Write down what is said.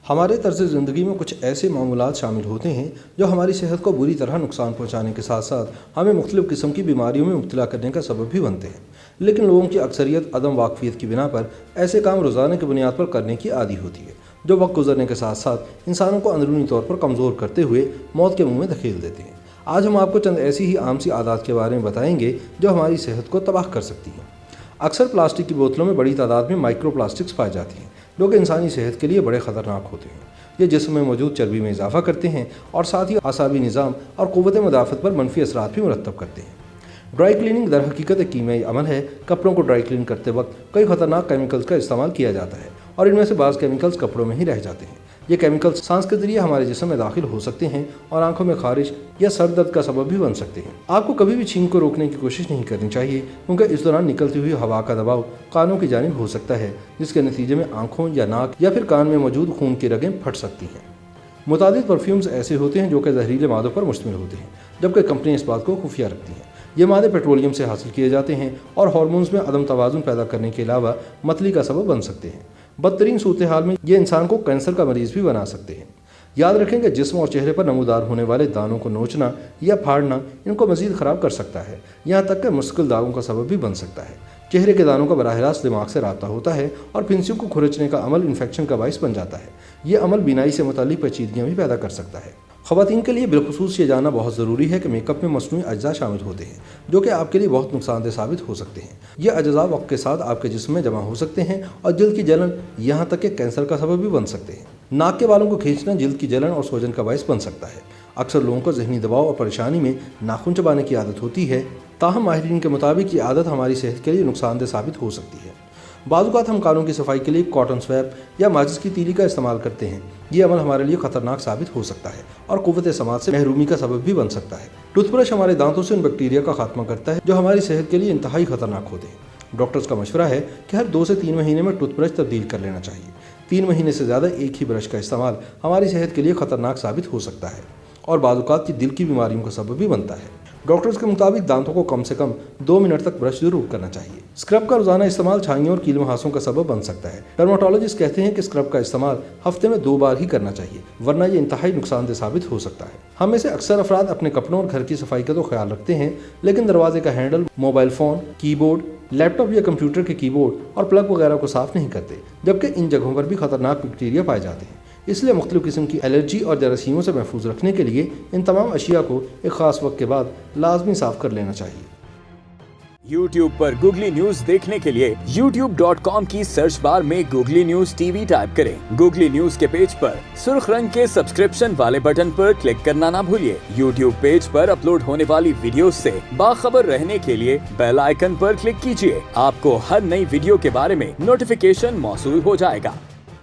हमारे तर्ज ज़िंदगी में कुछ ऐसे मामूलात शामिल होते हैं जो हमारी सेहत को बुरी तरह नुकसान पहुंचाने के साथ साथ हमें मुख्तलिफ़ किस्म की बीमारियों में मुब्तला करने का सबब भी बनते हैं। लेकिन लोगों की अक्सरियत अदम वाकफियत की बिना पर ऐसे काम रोज़ाना की बुनियाद पर करने की आदी होती है, जो वक्त गुजरने के साथ साथ इंसानों को अंदरूनी तौर पर कमज़ोर करते हुए मौत के मुँह में धकेल देते हैं। आज हम आपको चंद ऐसी ही आम सी आदत के बारे में बताएंगे जो हमारी सेहत को तबाह कर सकती हैं। अक्सर प्लास्टिक की बोतलों में बड़ी तादाद में माइक्रो प्लास्टिक्स पाई जाती हैं, जो कि इंसानी सेहत के लिए बड़े ख़तरनाक होते हैं। ये जिस्म में मौजूद चर्बी में इजाफा करते हैं और साथ ही आसाबी निज़ाम और क़ुव्वत मुदाफ़त पर मनफी असरात भी मुरतब करते हैं। ड्राई क्लीनिंग दर हकीकत एक कीमियाई अमल है। कपड़ों को ड्राई क्लीन करते वक्त कई ख़तरनाक केमिकल्स का इस्तेमाल किया जाता है और इनमें से बाज़ केमिकल्स कपड़ों में ही रह जाते हैं। ये केमिकल्स सांस के जरिए हमारे जिस्म में दाखिल हो सकते हैं और आंखों में खारिश या सर दर्द का सबब भी बन सकते हैं। आपको कभी भी छींक को रोकने की कोशिश नहीं करनी चाहिए, क्योंकि इस दौरान निकलती हुई हवा का दबाव कानों की जानिब हो सकता है, जिसके नतीजे में आंखों या नाक या फिर कान में मौजूद खून की रगें फट सकती हैं। मुतादिद परफ्यूम्स ऐसे होते हैं जो कि जहरीले मादों पर मुश्तमिल होते हैं, जबकि कंपनी इस बात को खुफिया रखती हैं। ये मादे पेट्रोलियम से हासिल किए जाते हैं और हार्मोन्स में अदम तवाज़ुन पैदा करने के अलावा मतली का सबब बन सकते हैं। बदतरीन सूरत हाल में ये इंसान को कैंसर का मरीज़ भी बना सकते हैं। याद रखें कि जिस्म और चेहरे पर नमूदार होने वाले दानों को नोचना या फाड़ना इनको मज़ीद ख़राब कर सकता है, यहाँ तक कि मुश्किल दागों का सबब भी बन सकता है। चेहरे के दानों का बराह रास्त दिमाग से रब्ता होता है और फिंसियों को खुरचने का अमल इन्फेक्शन का बाइस बन जाता है। ये अमल बीनाई से मुताल्लिक़ पेचीदगियाँ भी पैदा कर सकता है। ख़वातीन के लिए बिलखुसूस ये जानना बहुत ज़रूरी है कि मेकअप में मसनूई अज्जा शामिल होते हैं, जो कि आपके लिए बहुत नुकसानदेह साबित हो सकते हैं। ये अज्जा वक्त के साथ आपके जिस्म में जमा हो सकते हैं और जल्द की जलन, यहाँ तक कि कैंसर का सबब भी बन सकते हैं। नाक के बालों को खींचना जल्द की जलन और सूजन का बाइस बन सकता है। अक्सर लोगों को ज़हनी दबाव और परेशानी में नाखून चबाने की आदत होती है, ताहम माहिरीन के मुताबिक ये आदत हमारी सेहत के लिए नुकसानदेह साबित हो सकती है। बाज़ औक़ात हम कानों की सफाई के लिए कॉटन स्वैप या माचिस की तीली का इस्तेमाल करते हैं। ये अमल हमारे लिए ख़तरनाक साबित हो सकता है और क़ुव्वत समात से महरूमी का सबब भी बन सकता है। टूथब्रश हमारे दांतों से उन बैक्टीरिया का खात्मा करता है जो हमारी सेहत के लिए इंतहाई ख़तरनाक होते हैं। डॉक्टर्स का मशवरा है कि हर 2 से 3 महीने में टूथब्रश तब्दील कर लेना चाहिए। 3 महीने से ज़्यादा एक ही ब्रश का इस्तेमाल हमारी सेहत के लिए ख़तरनाक साबित हो सकता है और बाज़ औक़ात दिल की बीमारियों का सबब भी बनता है। डॉक्टर्स के मुताबिक दांतों को कम से कम 2 मिनट तक ब्रश जरूर करना चाहिए। स्क्रब का रोजाना इस्तेमाल छाइयों और कील मुहासों का सबब बन सकता है। डर्माटोलॉजिस्ट कहते हैं कि स्क्रब का इस्तेमाल हफ्ते में 2 बार ही करना चाहिए, वरना ये इंतहाई नुकसानदेह साबित हो सकता है। हम में से अक्सर अफराद अपने कपड़ों और घर की सफाई का तो ख्याल रखते हैं, लेकिन दरवाजे का handle, mobile phone, keyboard, laptop या कंप्यूटर के कीबोर्ड और प्लग वगैरह को साफ नहीं करते, जबकि इन जगहों पर भी खतरनाक बैक्टीरिया पाए जाते हैं। इसलिए मुख्तलिफ़ किस्म की एलर्जी और जरासीमों से महफूज रखने के लिए इन तमाम अशिया को एक ख़ास वक्त के बाद लाजमी साफ कर लेना चाहिए। YouTube पर गूगली न्यूज देखने के लिए youtube.com की सर्च बार में गूगली न्यूज टीवी टाइप करें। गूगली न्यूज के पेज पर सुर्ख रंग के सब्सक्रिप्शन वाले बटन पर क्लिक करना ना भूलिए। YouTube पेज पर अपलोड होने वाली वीडियो से बाखबर रहने के लिए बेल आइकन पर क्लिक कीजिए। आपको हर नई वीडियो के बारे में नोटिफिकेशन मौसूल हो जाएगा।